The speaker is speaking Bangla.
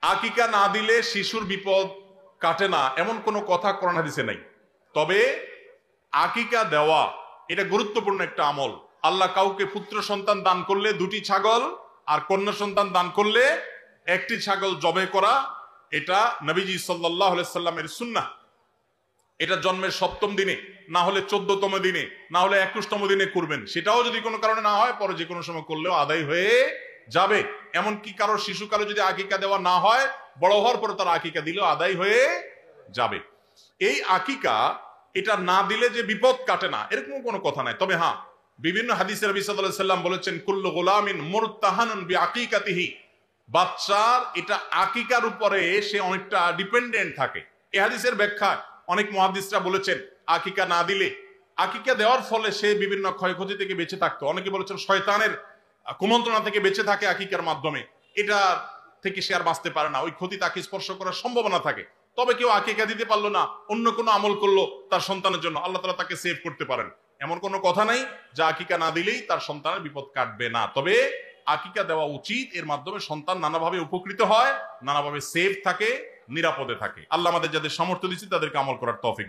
আকিকা না দিলে শিশুর বিপদ কাটে না এমন কোনো কথা কোরআন হাদিসে নাই। তবে আকিকা দেওয়া এটা গুরুত্বপূর্ণ একটা আমল। আল্লাহ কাউকে পুত্র সন্তান দান করলে 2টি ছাগল, আর কন্যা সন্তান দান করলে 1টি ছাগল জবে করা, এটা নবীজি সাল্লাল্লাহু আলাইহি সাল্লামের সুন্নাহ। এটা জন্মের 7ম দিনে, না হলে 14তম দিনে, না হলে 21তম দিনে করবেন। সেটাও যদি কোনো কারণে না হয় পরে যে কোনো সময় করলেও আদায় হয়ে যাবে। এমনকি কারোর শিশুকালে যদি আকিকা দেওয়া না হয়, বড় হওয়ার পরে তার আকিকা দিলেও আদায় হয়ে যাবে। এই আকিকা এটা না দিলে যে বিপদ কাটে না এরকম কোনো কথা নাই। তবে হ্যাঁ, বিভিন্ন হাদিসে নবী সাল্লাল্লাহু আলাইহি সাল্লাম বলেছেন, কুল্লু গুলামিন মুরতাহানুন বিআকিকাতিহি, বাচ্চার এটা আকিকার উপরে সে অনেকটা ডিপেন্ডেন্ট থাকে। এই হাদিসের ব্যাখ্যা অনেক মুহাদ্দিসরা বলেছেন, আকিকা না দিলে, আকিকা দেওয়ার ফলে সে বিভিন্ন ক্ষয়ক্ষতি থেকে বেঁচে থাকতো। অনেকে বলেছেন শয়তানের কুমন্ত্রণা থেকে বেঁচে থাকে আকিকার মাধ্যমে, এটা থেকে সে আর বাঁচতে পারে না, ওই ক্ষতি তাকে স্পর্শ করার সম্ভাবনা থাকে। তবে কেউ আকিকা দিতে পারলো না, অন্য কোনো আমল করলো তার সন্তানের জন্য, আল্লাহ তাআলা তাকে সেভ করতে পারেন। এমন কোনো কথা নাই যে আকিকা না দিলেই তার সন্তানের বিপদ কাটবে না। তবে আকিকা দেওয়া উচিত, এর মাধ্যমে সন্তান নানাভাবে উপকৃত হয়, নানাভাবে সেভ থাকে, নিরাপদে থাকে। আল্লাহ আমাদের যাদের সামর্থ্য দিচ্ছে তাদেরকে আমল করার তৌফিক